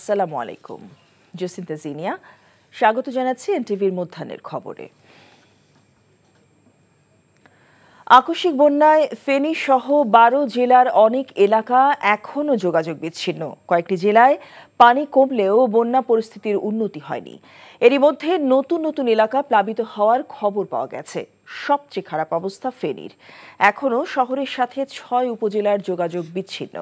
আসসালামু আলাইকুম। জসিন্তা জিনিয়া স্বাগত জানাচ্ছি এনটিভির মধ্যাহ্নের খবরে। আকস্মিক বন্যায় ফেনী সহ 12 জেলার অনেক এলাকা এখনও যোগাযোগ বিচ্ছিন্ন। কয়েকটি জেলায় পানি কমলেও বন্যা পরিস্থিতির উন্নতি হয়নি। এরই মধ্যে নতুন নতুন এলাকা প্লাবিত হওয়ার খবর পাওয়া গেছে। সবচেয়ে খারাপ অবস্থা ফেনীর। এখনও শহরের সাথে 6 উপজেলার যোগাযোগ বিচ্ছিন্ন।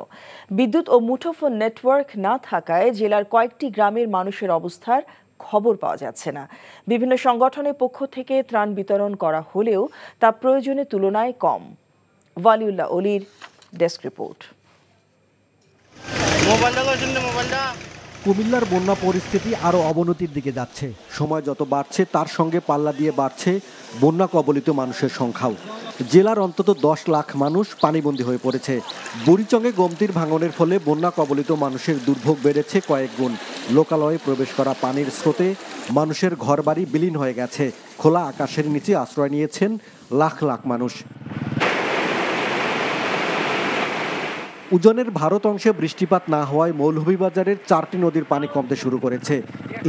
বিদ্যুৎ ও মুঠোফোন নেটওয়ার্ক না থাকায় জেলার কয়েকটি গ্রামের মানুষের অবস্থার খবর পাওয়া যাচ্ছে না। বিভিন্ন সংগঠনের পক্ষ থেকে ত্রাণ বিতরণ করা হলেও তা প্রয়োজনের তুলনায় কম। ওয়ালিউল্লাহ অলির ডেস্ক রিপোর্ট। কুমিল্লার বন্যা পরিস্থিতি আরও অবনতির দিকে যাচ্ছে। সময় যত বাড়ছে তার সঙ্গে পাল্লা দিয়ে বাড়ছে বন্যা কবলিত মানুষের সংখ্যাও। জেলার অন্তত 10 লাখ মানুষ পানিবন্দী হয়ে পড়েছে। বুড়িচংয়ে গমতির ভাঙনের ফলে বন্যা কবলিত মানুষের দুর্ভোগ বেড়েছে কয়েক গুণ। লোকালয়ে প্রবেশ করা পানির স্রোতে মানুষের ঘরবাড়ি বিলীন হয়ে গেছে। খোলা আকাশের নিচে আশ্রয় নিয়েছেন লাখ লাখ মানুষ। উজনের ভারত অংশে বৃষ্টিপাত না হওয়ায় মৌলভীবাজারের 4টি নদীর পানি কমতে শুরু করেছে।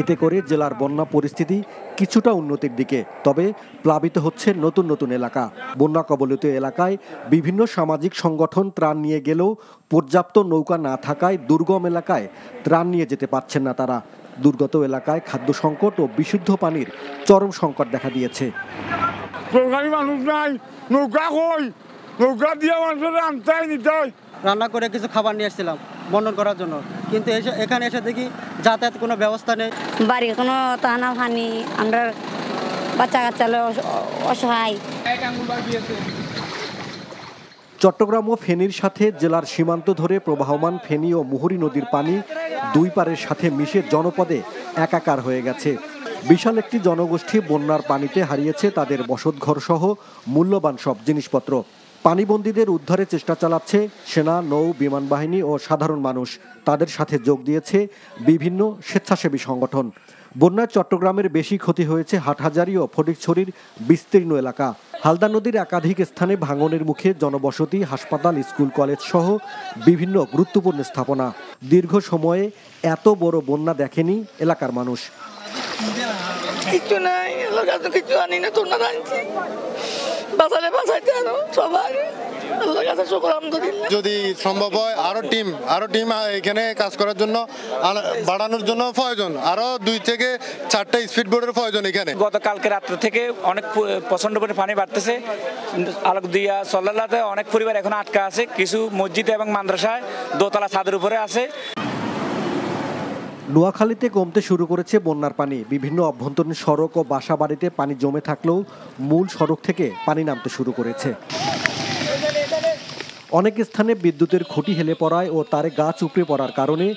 এতে করে জেলার বন্যা পরিস্থিতি কিছুটা উন্নতির দিকে। তবে প্লাবিত হচ্ছে নতুন নতুন এলাকা। বন্যা কবলিত এলাকায় বিভিন্ন সামাজিক সংগঠন ত্রাণ নিয়ে গেলেও পর্যাপ্ত নৌকা না থাকায় দুর্গম এলাকায় ত্রাণ নিয়ে যেতে পারছেন না তারা। দুর্গত এলাকায় খাদ্য সংকট ও বিশুদ্ধ পানির চরম সংকট দেখা দিয়েছে। রান্না করে কিছু খাবার নিয়ে এসেছিলাম বন্টন করার জন্য, কিন্তু এখানে এসে দেখি যাতায়াত কোনো ব্যবস্থা নেই। বাড়ির কোনো টানা পানি, আমরা বাচ্চা কাচ্চা অসহায়। চট্টগ্রাম ও ফেনীর সাথে জেলার সীমান্ত ধরে প্রবাহমান ফেনী ও মুহুরী নদীর পানি দুই পারের সাথে মিশে জনপদে একাকার হয়ে গেছে। বিশাল একটি জনগোষ্ঠী বন্যার পানিতে হারিয়েছে তাদের বসতঘর সহ মূল্যবান সব জিনিসপত্র। পানিবন্দীদের উদ্ধারে চেষ্টা চালাচ্ছে সেনা, নৌ, বিমান বাহিনী ও সাধারণ মানুষ। তাদের সাথে যোগ দিয়েছে বিভিন্ন স্বেচ্ছাসেবী সংগঠন। বন্যায় চট্টগ্রামের বেশি ক্ষতি হয়েছে হাটহাজারী ও ফটিকছড়ির বিস্তীর্ণ এলাকা। হালদা নদীর একাধিক স্থানে ভাঙনের মুখে জনবসতি, হাসপাতাল, স্কুল, কলেজ সহ বিভিন্ন গুরুত্বপূর্ণ স্থাপনা। দীর্ঘ সময়ে এত বড় বন্যা দেখেনি এলাকার মানুষ। কিছু নাই, কিছু আনি না, তোর না আনছি বাঁচালে বাঁচাইতে আনো সবাই। যদি সম্ভব হয় আরো টিম এখানে কাজ করার জন্য বাড়ানোর জন্য প্রয়োজন, আরো 2 থেকে 4টা স্পিড বোটের প্রয়োজন এখানে। গতকালকে রাত্র থেকে অনেক প্রচন্ড পরিমাণে পানি বাড়তেছে। আলোকদিয়া সল্লাতে অনেক পরিবার এখন আটকা আছে। কিছু মসজিদে এবং মাদ্রাসায় দোতলা ছাদের উপরে আছে। নোয়াখালীতে কমতে শুরু করেছে বন্যার পানি। বিভিন্ন অভ্যন্তরীণ সড়ক ও বাসা বাড়িতে পানি জমে থাকলেও মূল সড়ক থেকে পানি নামতে শুরু করেছে। অনেক স্থানে বিদ্যুতের খুঁটি হেলে পড়ায় ও তারে গাছ উপড়ে পড়ার কারণে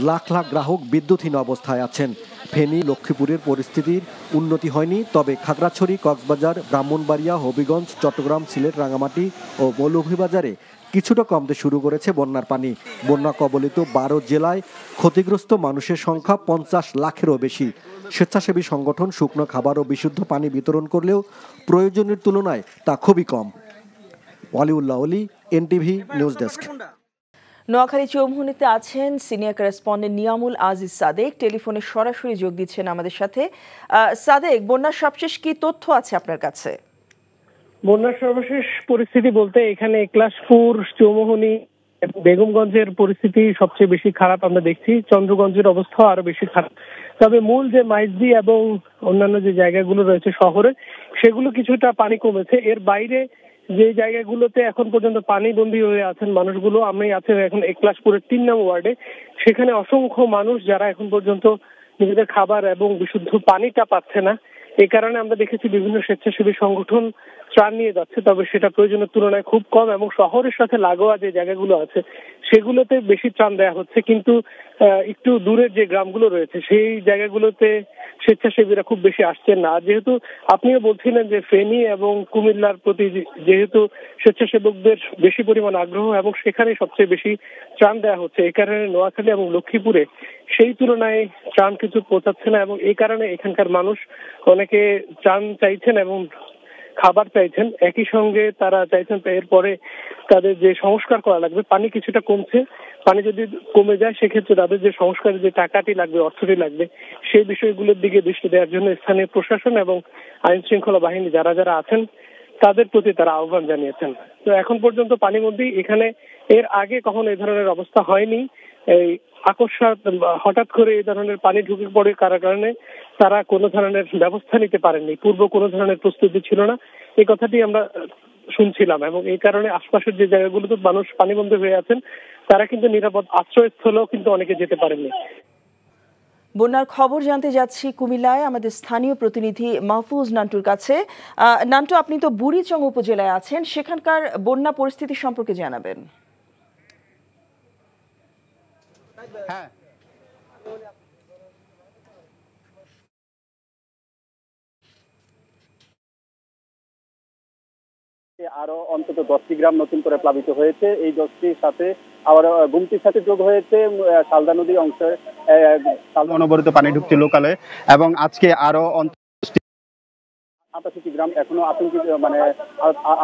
লাখ লাখ গ্রাহক বিদ্যুৎহীন অবস্থায় আছেন। ফেনী, লক্ষ্মীপুরের পরিস্থিতির উন্নতি হয়নি, তবে খাগড়াছড়ি, কক্সবাজার, ব্রাহ্মণবাড়িয়া, হবিগঞ্জ, চট্টগ্রাম, সিলেট, রাঙামাটি ও মৌলভীবাজারে কিছুটা কমতে শুরু করেছে বন্যার পানি। বন্যা কবলিত 12 জেলায় ক্ষতিগ্রস্ত মানুষের সংখ্যা 50 লাখেরও বেশি। স্বেচ্ছাসেবী সংগঠন শুকনো খাবার ও বিশুদ্ধ পানি বিতরণ করলেও প্রয়োজনের তুলনায় তা খুবই কম। ওয়ালিউল্লাহ অলি, এনটিভি নিউজ ডেস্ক। নোয়াখালী চৌমুহনীতে আছেন সিনিয়র করেসপন্ডেন্ট নিয়ামুল আজিজ সাদেক। টেলিফোনে সরাসরি যোগ দিচ্ছেন আমাদের সাথে। সাদেক, বন্যার সবশেষ কি তথ্য আছে আপনার কাছে? বন্যার সর্বশেষ পরিস্থিতি বলতে এখানে একলাশপুর, চৌমুহনী, বেগমগঞ্জের পরিস্থিতি সবচেয়ে বেশি খারাপ আমরা দেখছি। চন্দ্রগঞ্জের অবস্থা আরো বেশি খারাপ। তবে মূল যে মাইজদি এবং অন্যান্য যে জায়গাগুলো রয়েছে শহরে, সেগুলো কিছুটা পানি কমেছে। এর বাইরে যে জায়গাগুলোতে এখন পর্যন্ত পানিবন্দী হয়ে আছেন মানুষগুলো, আমি আছি এখন একলাশপুরের 3 নং ওয়ার্ডে। সেখানে অসংখ্য মানুষ যারা এখন পর্যন্ত নিজেদের খাবার এবং বিশুদ্ধ পানিটা পাচ্ছে না। এই কারণে আমরা দেখেছি বিভিন্ন স্বেচ্ছাসেবী সংগঠন ত্রাণ নিয়ে যাচ্ছে, তবে সেটা প্রয়োজনের তুলনায় খুব কম এবং শহরের সাথে লাগোয়া যে জায়গাগুলো আছে সেগুলোতে বেশি ত্রাণ দেওয়া হচ্ছে। কিন্তু একটু দূরের যে গ্রামগুলো রয়েছে সেই জায়গাগুলোতে স্বেচ্ছাসেবীরা খুব বেশি আসছেন না। যেহেতু আপনিও বলছিলেন যে ফেনী এবং কুমিল্লার প্রতি যেহেতু স্বেচ্ছাসেবকদের বেশি পরিমাণ আগ্রহ এবং সেখানে সবচেয়ে বেশি ত্রাণ দেওয়া হচ্ছে, এই কারণে নোয়াখালী এবং লক্ষ্মীপুরে সেই তুলনায় ত্রাণ কিছু পৌঁছাচ্ছে না এবং এই কারণে এখানকার মানুষ অনেকে ত্রাণ চাইছেন এবং খাবার চাইছেন, একই সঙ্গে তারা চাইছেন এরপরে তাদের যে সংস্কার করা লাগবে, পানি কিছুটা কমছে, পানি যদি কমে যায় সেক্ষেত্রে তাদের যে সংস্কারের যে টাকাটি লাগবে, অর্থটি লাগবে, সেই বিষয়গুলোর দিকে দৃষ্টি দেওয়ার জন্য স্থানীয় প্রশাসন এবং আইন শৃঙ্খলা বাহিনী যারা যারা আছেন তাদের প্রতি তারা আহ্বান জানিয়েছেন। তো এখন পর্যন্ত পানিবন্দী এখানে এর আগে কখনো এই ধরনের অবস্থা হয়নি। এই আকস্মাত হঠাৎ করে এই ধরনের পানি ঢুকে পড়ে কারণে তারা কোনো ধরনের ব্যবস্থা নিতে পারেননি, পূর্ব কোনো ধরনের প্রস্তুতি ছিল না, এই কথাটি আমরা শুনছিলাম। এবং এই কারণে আশপাশের যে জায়গাগুলোতে মানুষ পানিবন্দী হয়ে আছেন তারা কিন্তু নিরাপদ আশ্রয়স্থলেও কিন্তু অনেকে যেতে পারেননি। বন্যার খবর জানতে যাচ্ছি কুমিল্লায় আমাদের স্থানীয় প্রতিনিধি মাহফুজ নান্টুর কাছে। নান্টু, আপনি তো বুড়িচং উপজেলায় আছেন, সেখানকার বন্যা পরিস্থিতি সম্পর্কে জানাবেন। হ্যাঁ, আরো অন্তত 10টি গ্রাম নতুন করে প্লাবিত হয়েছে। এই 10টির সাথে আবার গুমতির সাথে যোগ হয়েছে শালদা নদী অংশে অনবরত পানি ঢুকছে লোকালে, এবং আজকে আরো 88টি গ্রাম এখনো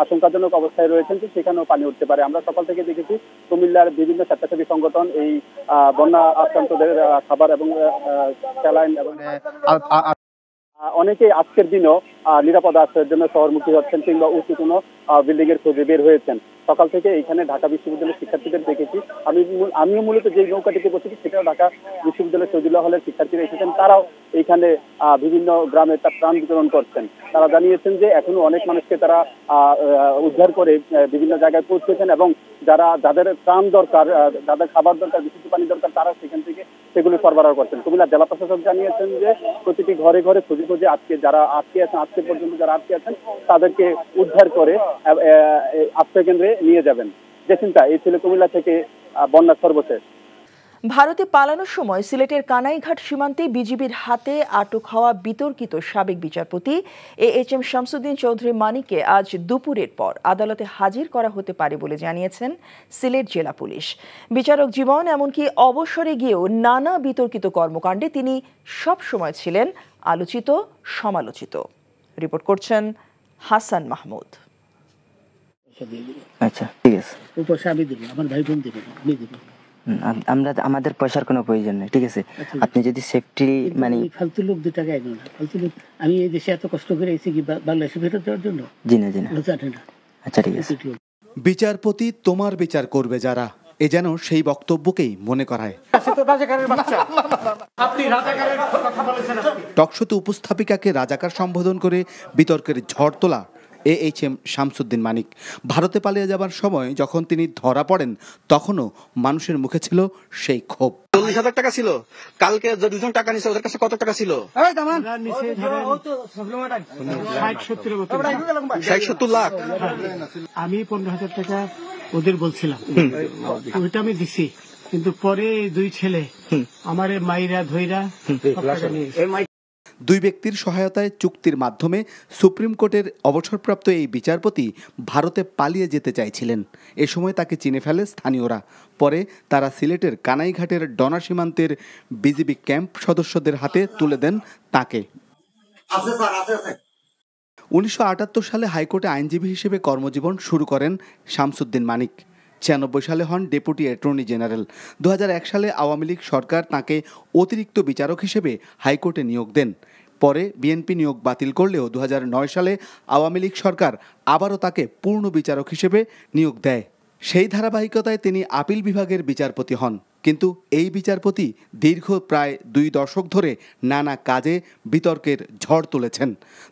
আশঙ্কাজনক অবস্থায় রয়েছেন, সেখানেও পানি উঠতে পারে। আমরা সকাল থেকে দেখেছি কুমিল্লার বিভিন্ন স্বেচ্ছাসেবী সংগঠন এই বন্যা আক্রান্তদের খাবার এবং স্যালাইন এবং অনেকেই আজকের দিনও নিরাপদ আশ্রয়ের জন্য শহরমুখী হচ্ছেন কিংবা উঁচু কোনো বিল্ডিং এর খোঁজে বের হয়েছেন। সকাল থেকে এখানে ঢাকা বিশ্ববিদ্যালয়ের শিক্ষার্থীদের দেখেছি। আমিও মূলত যে নৌকাটিতে বসেছি সেটাও ঢাকা বিশ্ববিদ্যালয়ের শহীদুল্লাহ হলের শিক্ষার্থীরা এসেছেন, তারাও এইখানে বিভিন্ন গ্রামে তার ত্রাণ বিতরণ করছেন। তারা জানিয়েছেন যে এখনো অনেক মানুষকে তারা উদ্ধার করে বিভিন্ন জায়গায় পৌঁছেছেন, এবং যাদের ত্রাণ দরকার, যাদের খাবার দরকার, বিশুদ্ধ পানি দরকার, তারা সেখান থেকে সেগুলি সরবরাহ করছেন। কুমিল্লা জেলা প্রশাসক জানিয়েছেন যে প্রতিটি ঘরে ঘরে খুঁজে খুঁজে আজকে পর্যন্ত যারা আটকে আছেন তাদেরকে উদ্ধার করে আশ্রয় কেন্দ্রে নিয়ে যাবেন। জেসিন্তা, এই ছিল কুমিল্লা থেকে বন্যা সর্বশেষ। ভারতে পালানোর সময় সিলেটের কানাইঘাট সীমান্তে বিজিবির হাতে আটক হওয়া বিতর্কিত সাবেক বিচারপতি AHM শামসুদ্দিন চৌধুরী মানিককে আজ দুপুরের পর আদালতে হাজির করা হতে পারে বলে জানিয়েছেন সিলেট জেলা পুলিশ। বিচারক জীবন এমনকি অবসরে গিয়েও নানা বিতর্কিত কর্মকাণ্ডে তিনি সব সময় ছিলেন আলোচিত, সমালোচিত। রিপোর্ট করছেন হাসান মাহমুদ। আচ্ছা, ঠিক আছে, আমার ভাই বোন দেবে, আমরা আমাদের পয়সার কোনো প্রয়োজন নেই, ঠিক আছে? আপনি যদি সেফটি মানে ফালতু লোক 2 টাকা এগো না, ফালতু লোক। আমি এই দেশে এত কষ্ট করে এসেছি কি বাংলাদেশে ফেরত যাওয়ার জন্য? জি না। আচ্ছা, ঠিক আছে। বিচারপতি তোমার বিচার করবে যারা, এ যেন সেই বক্তব্যকেই মনে করায়। টকশোতে উপস্থাপিকাকে রাজাকার সম্বোধন করে বিতর্কের ঝড় তোলা AHM শামসুদ্দিন মানিক। ভারতে পালিয়ে যাবার সময় যখন তিনি ধরা পড়েন তখনও মানুষের মুখে ছিল সেই ক্ষোভ। 40,000 টাকা ছিল, কালকে দুজন টাকা নিছে, ওদের কাছে কত টাকা ছিল? 60-70 লাখ। আমি 15,000 টাকা ওদের বলছিলাম, ওইটা আমি দিছি, কিন্তু পরে 2 ছেলে আমারে মাইরা ধইরা দুই ব্যক্তির সহায়তায় চুক্তির মাধ্যমে সুপ্রিম কোর্টের অবসরপ্রাপ্ত এই বিচারপতি ভারতে পালিয়ে যেতে চাইছিলেন। এ সময় তাকে চিনে ফেলে স্থানীয়রা। পরে তারা সিলেটের কানাইঘাটের ডনা সীমান্তের বিজিবি ক্যাম্প সদস্যদের হাতে তুলে দেন তাকে। 1978 সালে হাইকোর্টে আইনজীবী হিসেবে কর্মজীবন শুরু করেন শামসুদ্দিন মানিক। 96 সালে হন ডেপুটি অ্যাটর্নি জেনারেল। 2001 সালে আওয়ামী লীগ সরকার তাঁকে অতিরিক্ত বিচারক হিসেবে হাইকোর্টে নিয়োগ দেন। পরে বিএনপি নিয়োগ বাতিল করলেও 2009 সালে আওয়ামী লীগ সরকার আবারও তাকে পূর্ণ বিচারক হিসেবে নিয়োগ দেয়। সেই ধারাবাহিকতায় তিনি আপিল বিভাগের বিচারপতি হন। কিন্তু এই বিচারপতি দীর্ঘ প্রায় 2 দশক ধরে নানা কাজে বিতর্কের ঝড় তুলেছেন।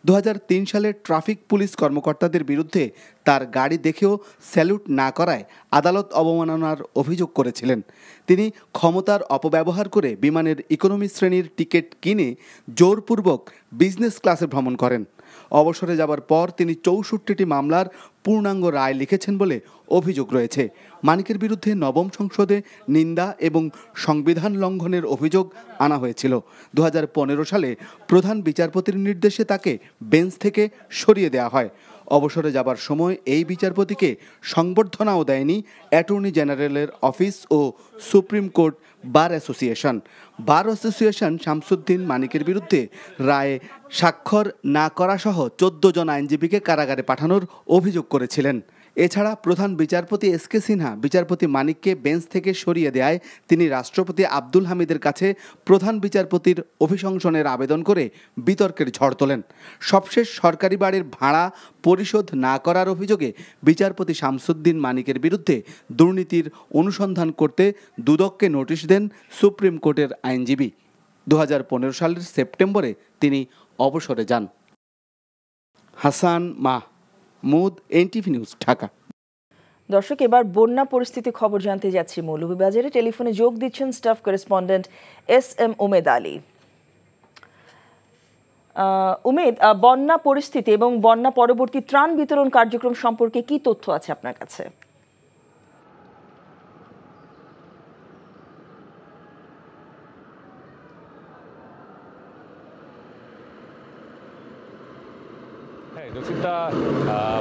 2003 সালে ট্রাফিক পুলিশ কর্মকর্তাদের বিরুদ্ধে তার গাড়ি দেখেও স্যালুট না করায় আদালত অবমাননার অভিযোগ করেছিলেন। তিনি ক্ষমতার অপব্যবহার করে বিমানের ইকোনমি শ্রেণীর টিকিট কিনে জোরপূর্বক বিজনেস ক্লাসে ভ্রমণ করেন। অবসরে যাবার পর তিনি 64টি মামলার পূর্ণাঙ্গ রায় লিখেছেন বলে অভিযোগ রয়েছে। মানিকের বিরুদ্ধে নবম সংসদে নিন্দা এবং সংবিধান লঙ্ঘনের অভিযোগ আনা হয়েছিল। 2015 সালে প্রধান বিচারপতির নির্দেশে তাকে বেঞ্চ থেকে সরিয়ে দেওয়া হয়। অবসরে যাবার সময় এই বিচারপতিকে সংবর্ধনাও দেয়নি অ্যাটর্নি জেনারেলের অফিস ও supreme court bar association. Bar association Shamsuddin মানিকের বিরুদ্ধে রায়ে স্বাক্ষর না করা সহ 14 জন আইনজীবীকে কারাগারে পাঠানোর অভিযোগ করেছিলেন। এছাড়া প্রধান বিচারপতি এস.কে. সিনহা বিচারপতি মানিককে বেঞ্চ থেকে সরিয়ে দেয় তিনি রাষ্ট্রপতি আব্দুল হামিদের কাছে প্রধান বিচারপতির অভিশংসনের আবেদন করে বিতর্কের ঝড় তোলেন। সবশেষ সরকারি বাড়ির ভাড়া পরিশোধ না করার অভিযোগে বিচারপতি শামসুদ্দিন মানিকের বিরুদ্ধে দুর্নীতির অনুসন্ধান করতে দুদককে নোটিশ দেন সুপ্রিম কোর্টের আইনজীবী। 2015 সালের সেপ্টেম্বরে তিনি অবসরে যান। Hasan Mahmud, NTV news, Dhaka. দর্শক, এবার বন্যা পরিস্থিতি খবর জানতে যাচ্ছি মৌলভীবাজারে। টেলিফোনে যোগ দিচ্ছেন স্টাফ করেসপন্ডেন্ট এস.এম. উমেদ আলী। উমেদ, বন্যা পরিস্থিতি এবং বন্যা পরবর্তী ত্রাণ বিতরণ কার্যক্রম সম্পর্কে কি তথ্য আছে আপনার কাছে?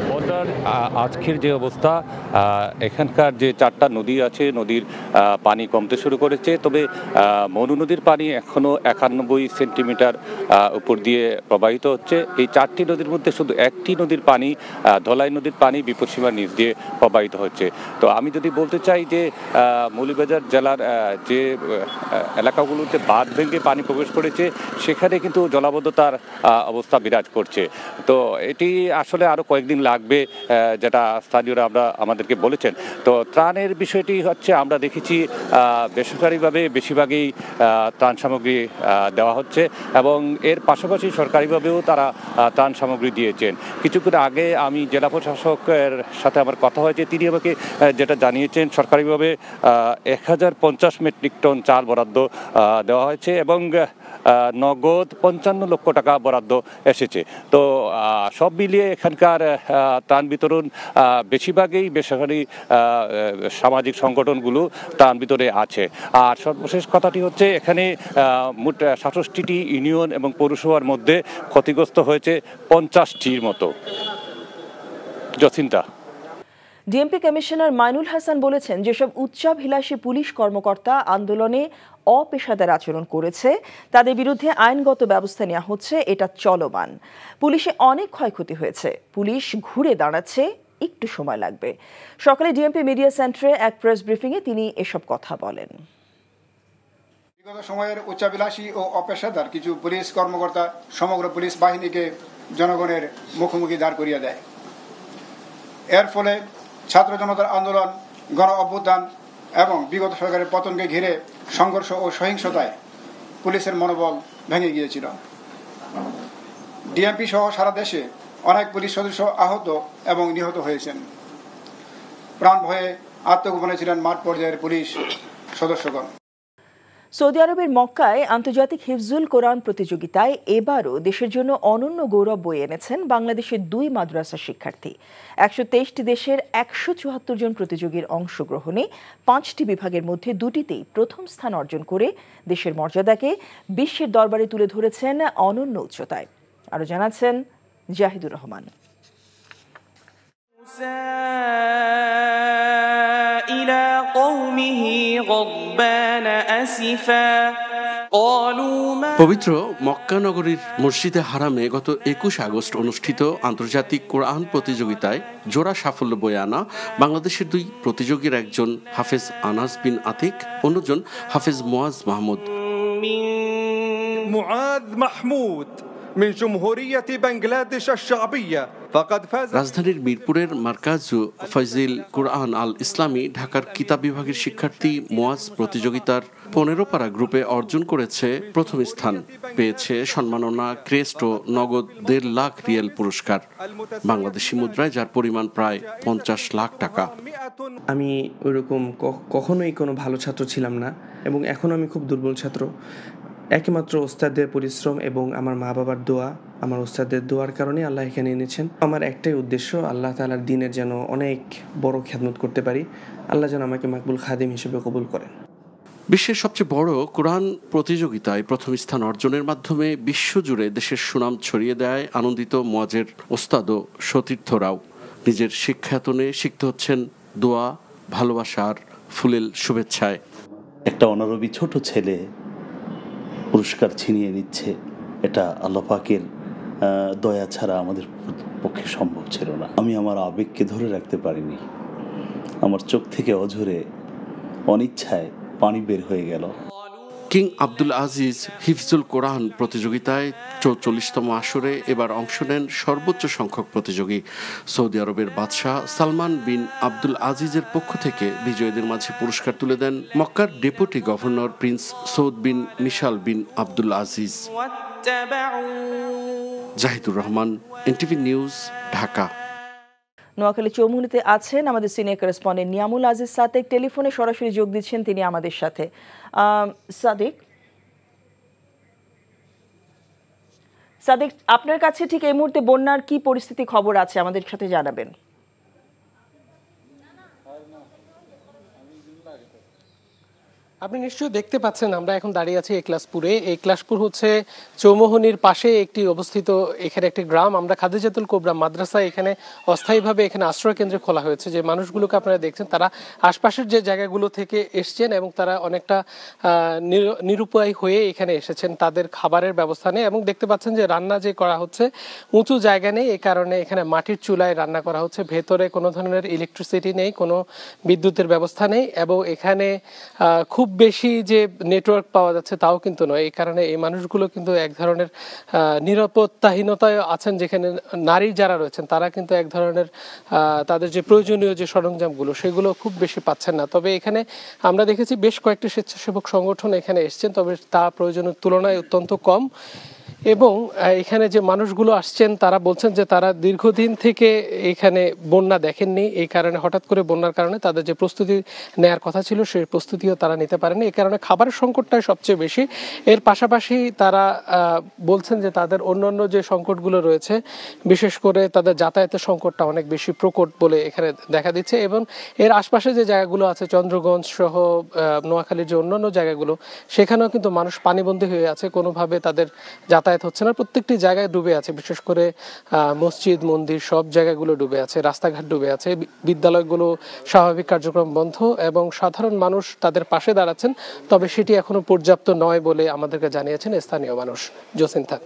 বন্যার আজকের যে অবস্থা, এখানকার যে 4টা নদী আছে, নদীর পানি কমতে শুরু করেছে। তবে মনু নদীর পানি এখনও 91 সেন্টিমিটার উপর দিয়ে প্রবাহিত হচ্ছে। এই 4টি নদীর মধ্যে শুধু একটি নদীর পানি, ধলাই নদীর পানি, বিপদসীমার নিচ দিয়ে প্রবাহিত হচ্ছে। তো আমি যদি বলতে চাই যে মৌলভীবাজার জেলার যে এলাকাগুলোতে বাঁধ ভেঙে পানি প্রবেশ করেছে, সেখানে কিন্তু জলাবদ্ধতার অবস্থা বিরাজ করছে। তো এটি আসলে আরও কয়েকদিন লাগবে, যেটা স্থানীয়রা আমাদেরকে বলেছেন। তো ত্রাণের বিষয়টি হচ্ছে, আমরা দেখেছি বেসরকারিভাবে বেশিরভাগই ত্রাণ সামগ্রী দেওয়া হচ্ছে এবং এর পাশাপাশি সরকারিভাবেও তারা ত্রাণ সামগ্রী দিয়েছেন। কিছুক্ষণ আগে আমি জেলা প্রশাসকের সাথে আমার কথা হয়েছে, তিনি আমাকে যেটা জানিয়েছেন, সরকারিভাবে 1050 মেট্রিক টন চাল বরাদ্দ দেওয়া হয়েছে এবং নগদ 55 লক্ষ টাকা বরাদ্দ এসেছে। তো সব মিলিয়ে এখানকার ত্রাণ বিতরণ বেশিরভাগই বেসরকারি সামাজিক সংগঠনগুলো ত্রাণ বিতরণে আছে। আর সর্বশেষ কথাটি হচ্ছে, এখানে মোট 67টি ইউনিয়ন এবং পৌরসভার মধ্যে ক্ষতিগ্রস্ত হয়েছে 50টির মতো। জসিন্তা। ডিএমপি কমিশনার মাইনুল হাসান বলেছেন, যেসব উচ্চাভিলাষী পুলিশ কর্মকর্তা আন্দোলনে অপেশাদার আচরণ করেছে তাদের বিরুদ্ধে আইনগত ব্যবস্থা নেওয়া হচ্ছে, এটা চলমান। পুলিশে অনেক ক্ষয়ক্ষতি হয়েছে, পুলিশ ঘুরে দাঁড়াচ্ছে, একটু সময় লাগবে। সকালে ডিএমপি মিডিয়া সেন্টারে এক প্রেস ব্রিফিংয়ে তিনি এসব কথা বলেন। বিগত সময়ের উচ্চাভিলাষী ও অপেশাদার কিছু পুলিশ কর্মকর্তা সমগ্র পুলিশ বাহিনীকে জনগণের মুখোমুখি দাঁড় করিয়ে দেয়। এর ফলে ছাত্র জনতার আন্দোলন, গণ অভ্যুত্থান এবং বিগত সরকারের পতনকে ঘিরে সংঘর্ষ ও সহিংসতায় পুলিশের মনোবল ভেঙে গিয়েছিল। ডিএমপি সহ সারা দেশে অনেক পুলিশ সদস্য আহত এবং নিহত হয়েছেন। প্রাণ ভয়ে আত্মগোপনে ছিলেন মাঠ পর্যায়ের পুলিশ সদস্যগণ। সৌদি আরবের মক্কায় আন্তর্জাতিক হিফজুল কোরআন প্রতিযোগিতায় এবারও দেশের জন্য অনন্য গৌরব বয়ে এনেছেন বাংলাদেশের 2 মাদ্রাসা শিক্ষার্থী। 123টি দেশের 174 জন প্রতিযোগীর অংশগ্রহণে 5টি বিভাগের মধ্যে 2টিতেই প্রথম স্থান অর্জন করে দেশের মর্যাদাকে বিশ্বের দরবারে তুলে ধরেছেন অনন্য উচ্চতায়। আরও জানাচ্ছেন জাহিদুর রহমান। পবিত্র মক্কা নগরীর মসজিদে হারামে গত 21 আগস্ট অনুষ্ঠিত আন্তর্জাতিক কোরআন প্রতিযোগিতায় জোড়া সাফল্য বয়ে আনা বাংলাদেশের 2 প্রতিযোগীর, একজন হাফেজ আনাস বিন আতিক, অন্যজন হাফেজ মুআজ মাহমুদ। من جمهورية بنغلاديش الشعبية فقد فاز। রাজধানীর মিরপুরের মার্কাজু ফয়জিল কুরআন আল ইসলামী ঢাকার কিতাব বিভাগের শিক্ষার্থী মুআজ প্রতিযোগিতার 15 পারা গ্রুপে অর্জন করেছে প্রথম স্থান। পেয়েছে সম্মাননা, ক্রেস্ট ও নগদ 1.5 লাখ রিয়াল পুরস্কার, বাংলাদেশি মুদ্রায় যার পরিমাণ প্রায় 50 লাখ টাকা। আমি ওইরকম কখনোই কোনো ভালো ছাত্র ছিলাম না এবং এখন আমি খুব দুর্বল ছাত্র। একমাত্র ওস্তাদের পরিশ্রম এবং আমার মা বাবার দোয়া, আমার ওস্তাদের দোয়ার কারণে আল্লাহ এখানে এনেছেন। আমার একটাই উদ্দেশ্য, আল্লাহ তাআলার দ্বীনের যেন অনেক বড় খিদমত করতে পারি, আল্লাহ যেন আমাকে মাকবুল খাদিম হিসেবে কবুল করেন। বিশ্বের সবচেয়ে বড় কোরআন প্রতিযোগিতায় প্রথম স্থান অর্জনের মাধ্যমে বিশ্বজুড়ে দেশের সুনাম ছড়িয়ে দেয় আনন্দিত মুয়াজের ওস্তাদ ও সতীর্থরাও। নিজের শিক্ষায়তনে শিখতে হচ্ছেন দোয়া, ভালোবাসার ফুলেল শুভেচ্ছায়। একটা অনারবি ছোট ছেলে পুরস্কার ছিনিয়ে নিচ্ছে, এটা আল্লাহ পাকের দয়া ছাড়া আমাদের পক্ষে সম্ভব ছিল না। আমি আমার আবেগকে ধরে রাখতে পারিনি, আমার চোখ থেকে অঝরে অনিচ্ছায় পানি বের হয়ে গেল। কিং আব্দুল আজিজ হিফজুল কোরআন প্রতিযোগিতায় ৪৪তম আসরে এবার অংশ নেন সর্বোচ্চ সংখ্যক প্রতিযোগী। সৌদি আরবের বাদশাহ সালমান বিন আব্দুল আজিজের পক্ষ থেকে বিজয়ীদের মাঝে পুরস্কার তুলে দেন মক্কার deputy governor prince Saud bin Mishal bin Abdul Aziz. Zahidur Rahman, NTV news, Dhaka. Noakhali চৌমুহনীতে আছেন আমাদের সিনিয়র করেসপন্ডেন্ট নিয়ামুল আজিজ সাদেক, টেলিফোনে সরাসরি যোগ দিচ্ছেন তিনি আমাদের সাথে। সাদেক, আপনার কাছে ঠিক এই মুহূর্তে বন্যার কি পরিস্থিতি খবর আছে আমাদের সাথে জানাবেন। আপনি নিশ্চয়ই দেখতে পাচ্ছেন আমরা এখন দাঁড়িয়ে আছি একলাসপুরে। একলাসপুর হচ্ছে চৌমোহনীর পাশে একটি অবস্থিত এখানে একটি গ্রাম। আমরা খাদিজাতুল কোবরা মাদ্রাসা এখানে অস্থায়ীভাবে এখানে আশ্রয় কেন্দ্রে খোলা হয়েছে। যে মানুষগুলোকে আপনারা দেখছেন তারা আশপাশের যে জায়গাগুলো থেকে এসছেন এবং তারা অনেকটা নিরুপায় হয়ে এখানে এসেছেন, তাদের খাবারের ব্যবস্থা নেই এবং দেখতে পাচ্ছেন যে রান্না যে করা হচ্ছে উঁচু জায়গা নেই, এই কারণে এখানে মাটির চুলায় রান্না করা হচ্ছে। ভেতরে কোনো ধরনের ইলেকট্রিসিটি নেই, কোনো বিদ্যুতের ব্যবস্থা নেই এবং এখানে খুব বেশি যে নেটওয়ার্ক পাওয়া যাচ্ছে তাও কিন্তু নয়। এই কারণে এই মানুষগুলো কিন্তু এক ধরনের নিরাপত্তাহীনতায় আছেন, যেখানে নারী যারা রয়েছেন তারা কিন্তু এক ধরনের তাদের যে প্রয়োজনীয় যে সরঞ্জামগুলো সেগুলো খুব বেশি পাচ্ছেন না। তবে এখানে আমরা দেখেছি বেশ কয়েকটি স্বেচ্ছাসেবক সংগঠন এখানে এসছেন, তবে তা প্রয়োজনের তুলনায় অত্যন্ত কম। এবং এখানে যে মানুষগুলো আসছেন তারা বলছেন যে তারা দীর্ঘদিন থেকে এখানে বন্যা দেখেননি, এই কারণে হঠাৎ করে বন্যার কারণে তাদের যে প্রস্তুতি নেয়ার কথা ছিল সেই প্রস্তুতিও তারা নিতে পারেনি, এই কারণে খাবারের সংকটটাই সবচেয়ে বেশি। এর পাশাপাশি তারা বলছেন যে তাদের অন্যান্য যে সংকটগুলো রয়েছে, বিশেষ করে তাদের যাতায়াতের সংকটটা অনেক বেশি প্রকট বলে এখানে দেখা দিচ্ছে। এবং এর আশপাশে যে জায়গাগুলো আছে চন্দ্রগঞ্জ সহ নোয়াখালীর যে অন্যান্য জায়গাগুলো, সেখানেও কিন্তু মানুষ পানিবন্দী হয়ে আছে, কোনোভাবে তাদের যাতায়াত হচ্ছে না। প্রত্যেকটি জায়গায় ডুবে আছে, বিশেষ করে মসজিদ মন্দির সব জায়গাগুলো ডুবে আছে, রাস্তাঘাট ডুবে আছে, বিদ্যালয়গুলো স্বাভাবিক কার্যক্রম বন্ধ এবং সাধারণ মানুষ তাদের পাশে দাঁড়াচ্ছেন, তবে সেটি এখনো পর্যাপ্ত নয় বলে আমাদেরকে জানিয়েছেন স্থানীয় মানুষ। জসিন্থা।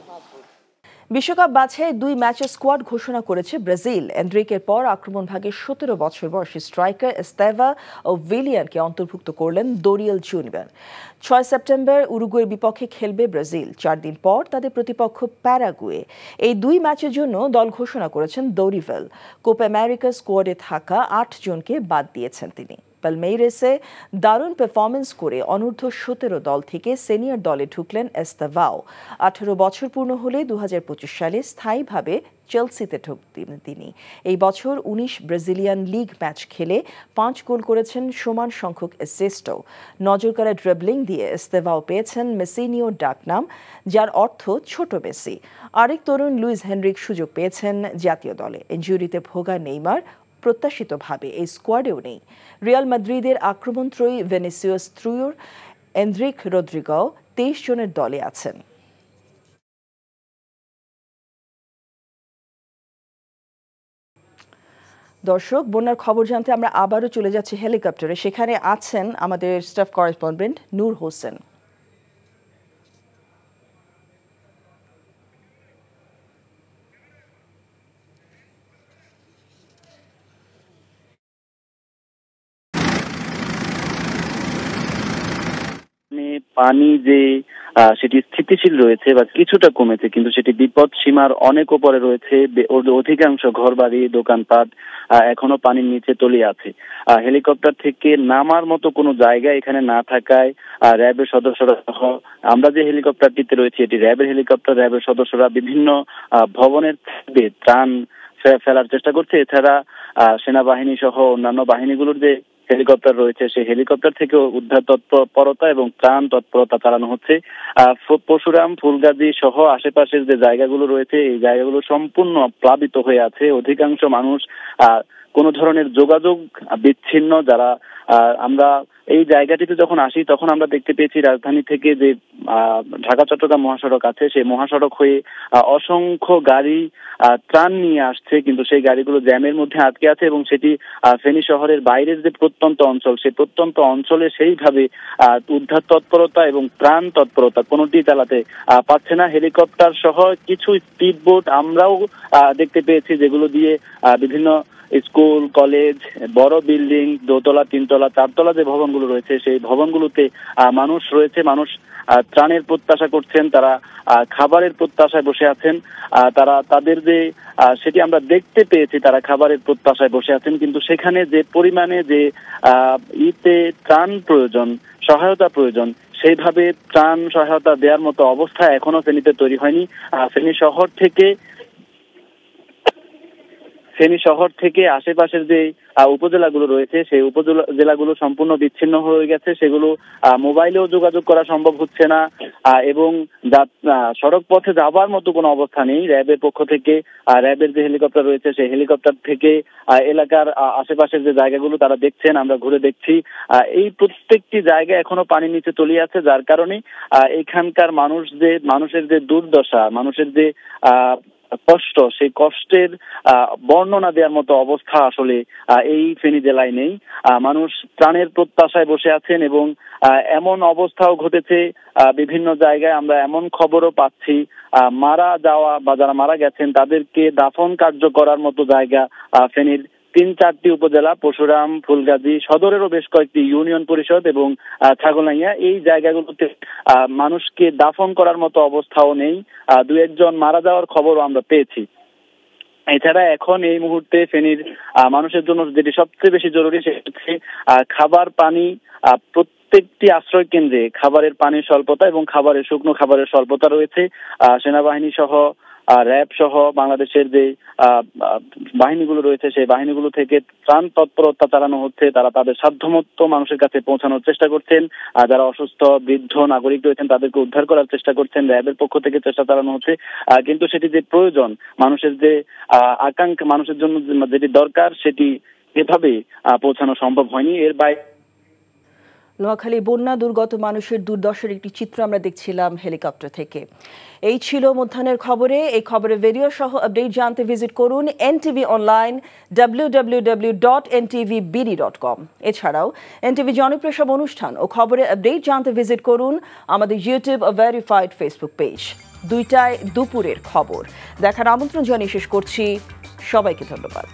বিশ্বকাপ বাছাই ২ ম্যাচের স্কোয়াড ঘোষণা করেছে ব্রাজিল। এন্ড্রিকের পর আক্রমণ ভাগে ১৭ বছর বয়সী স্ট্রাইকার এস্তেভা ও ভিলিয়ানকে অন্তর্ভুক্ত করলেন দোরিয়েল জুনিয়র। ৬ সেপ্টেম্বর উরুগুয়ের বিপক্ষে খেলবে ব্রাজিল। ৪ দিন পর তাদের প্রতিপক্ষ প্যারাগুয়ে। এই ২ ম্যাচের জন্য দল ঘোষণা করেছেন দোরিভেল। কোপা আমেরিকা স্কোয়াডে থাকা ৮ জনকে বাদ দিয়েছেন তিনি। পালমেইরেসে দারুণ পারফরমেন্স করে অনূর্ধ্ব-১৭ দল থেকে সিনিয়র দলে ঢুকলেন এস্তেভাও। ১৮ বছর পূর্ণ হলে ২০২৫ সালে স্থায়ীভাবে চেলসিতে ঢুকতেন তিনি। এই বছর ১৯ ব্রাজিলিয়ান লিগ ম্যাচ খেলে ৫ গোল করেছেন, সমান সংখ্যক অ্যাসিস্টও। নজরকাড়া ড্রিবলিং দিয়ে এস্তেভাও পেয়েছেন মেসিনিও ডাকনাম, যার অর্থ ছোট মেসি। আরেক তরুণ লুইস হেনরিক সুযোগ পেয়েছেন জাতীয় দলে। ইনজুরিতে ভোগা নেইমার প্রত্যাশিতভাবে এই স্কোয়াডেও নেই। রিয়াল মাদ্রিদের আক্রমণত্রয়ী ভিনিসিয়াস জুনিয়র, এন্ড্রিক রদ্রিগো ২৩ জনের দলে আছেন। দর্শক, বন্যার খবর জানতে আমরা আবারও চলে যাচ্ছি হেলিকপ্টারে। সেখানে আছেন আমাদের স্টাফ করেসপন্ডেন্ট নূর হোসেন। পানি যে সেটি স্থিতিশীল রয়েছে বা কিছুটা কমেছে, কিন্তু সেটি বিপদ সীমার অনেক উপরে রয়েছে। অধিকাংশ ঘরবাড়ি, দোকানপাট এখনো পানির নিচে তলিয়ে আছে। হেলিকপ্টার থেকে নামার মতো কোনো জায়গা এখানে না থাকায় র্যাবের সদস্যরা সহ আমরা যে হেলিকপ্টারটিতে রয়েছে এটি র্যাবের হেলিকপ্টার, র্যাবের সদস্যরা বিভিন্ন ভবনের ত্রাণ ফেলার চেষ্টা করছে। এছাড়া সেনাবাহিনী সহ অন্যান্য বাহিনীগুলোর যে হেলিকপ্টার রয়েছে সেই হেলিকপ্টার থেকে উদ্ধার তৎপরতা এবং ত্রাণ তৎপরতা চালানো হচ্ছে। পরশুরাম, ফুলগাজী সহ আশেপাশের যে জায়গাগুলো রয়েছে এই জায়গাগুলো সম্পূর্ণ প্লাবিত হয়ে আছে। অধিকাংশ মানুষ কোনো ধরনের যোগাযোগ বিচ্ছিন্ন। যারা আমরা এই জায়গাটিতে যখন আসি তখন আমরা দেখতে পেয়েছি রাজধানী থেকে যে ঢাকা চট্টগ্রাম মহাসড়ক আছে সেই মহাসড়ক হয়ে অসংখ্য গাড়ি ত্রাণ নিয়ে আসছে, কিন্তু সেই গাড়িগুলো জ্যামের মধ্যে আটকে আছে এবং সেটি ফেনী শহরের বাইরের যে প্রত্যন্ত অঞ্চল সেই প্রত্যন্ত অঞ্চলে সেইভাবে উদ্ধার তৎপরতা এবং ত্রাণ তৎপরতা কোনোটি চালাতে পারছে না। হেলিকপ্টার সহ কিছু স্পিড বোট আমরাও দেখতে পেয়েছি, যেগুলো দিয়ে বিভিন্ন স্কুল, কলেজ, বড় বিল্ডিং, দোতলা, তিনতলা, চারতলা যে ভবনগুলো রয়েছে সেই ভবনগুলোতে মানুষ রয়েছে। মানুষ ত্রাণের প্রত্যাশা করছেন, তারা খাবারের প্রত্যাশায় বসে আছেন, তারা তাদের যে সেটি আমরা দেখতে পেয়েছি, তারা খাবারের প্রত্যাশায় বসে আছেন, কিন্তু সেখানে যে পরিমাণে যে ত্রাণ প্রয়োজন, সহায়তা প্রয়োজন, সেইভাবে ত্রাণ সহায়তা দেওয়ার মতো অবস্থা এখনো ফেনীতে তৈরি হয়নি। ফেনী শহর থেকে আশেপাশের যে উপজেলাগুলো রয়েছে সেই উপজেলাগুলো সম্পূর্ণ বিচ্ছিন্ন হয়ে গেছে, সেগুলো মোবাইলেও যোগাযোগ করা সম্ভব হচ্ছে না এবং সড়ক পথে যাবার মতো কোনো অবস্থা নেই। র্যাবের পক্ষ থেকে র্যাবের যে হেলিকপ্টার রয়েছে সেই হেলিকপ্টার থেকে এলাকার আশেপাশের যে জায়গাগুলো তারা দেখছেন, আমরা ঘুরে দেখছি, এই প্রত্যেকটি জায়গা এখনো পানির নিচে তলিয়ে আছে, যার কারণে এখানকার মানুষের যে দুর্দশা, মানুষের যে কষ্ট, সেই কষ্টের বর্ণনা দেওয়ার মতো অবস্থা আসলে এই ফেনী জেলায় নেই। মানুষ ত্রাণের প্রত্যাশায় বসে আছেন এবং এমন অবস্থাও ঘটেছে বিভিন্ন জায়গায়, আমরা এমন খবরও পাচ্ছি মারা যাওয়া বা যারা মারা গেছেন তাদেরকে দাফন কার্য করার মতো জায়গা ফেনীর 3-4টি উপজেলা, পরশুরাম, ফুলগাজী, সদরেরও বেশ কয়েকটি ইউনিয়ন পরিষদ এবং ছাগলনাইয়া, এই জায়গাগুলোতে মানুষকে দাফন করার মতো অবস্থাও নেই। 2-1 জন মারা যাওয়ার খবরও আমরা পেয়েছি। এছাড়া এখন এই মুহূর্তে ফেনীর মানুষের জন্য যেটি সবচেয়ে বেশি জরুরি সেটি হচ্ছে খাবার, পানি। প্রত্যেকটি আশ্রয় কেন্দ্রে খাবারের পানির স্বল্পতা এবং শুকনো খাবারের স্বল্পতা রয়েছে। সেনাবাহিনী সহ র্যাব সহ বাংলাদেশের যে বাহিনীগুলো রয়েছে সেই বাহিনীগুলো থেকে ত্রাণ তৎপরতা চালানো হচ্ছে, তারা তাদের সাধ্যমতো মানুষের কাছে পৌঁছানোর চেষ্টা করছেন। যারা অসুস্থ, বৃদ্ধ নাগরিক রয়েছেন তাদেরকে উদ্ধার করার চেষ্টা করছেন, র্যাবের পক্ষ থেকে চেষ্টা চালানো হচ্ছে, কিন্তু সেটি যে প্রয়োজন, মানুষের যে আকাঙ্ক্ষা, মানুষের জন্য যেটি দরকার সেটি এভাবে পৌঁছানো সম্ভব হয়নি। এর বাইরে নোয়াখালী বন্যা দুর্গত মানুষের দুর্দশার একটি চিত্র আমরা দেখছিলাম হেলিকপ্টার থেকে। এই ছিল মধ্যাহ্নের খবরে। এই খবরের ভিডিও সহ আপডেট জানতে ভিজিট করুন NTV অনলাইন www.ntvbd.com। এছাড়াও NTV জনপ্রিয় সব অনুষ্ঠান ও খবরের আপডেট জানতে ভিজিট করুন আমাদের ইউটিউব ও ভেরিফাইড ফেসবুক পেজ। 2টায় দুপুরের খবর দেখার আমন্ত্রণ জানিয়ে শেষ করছি। সবাইকে ধন্যবাদ।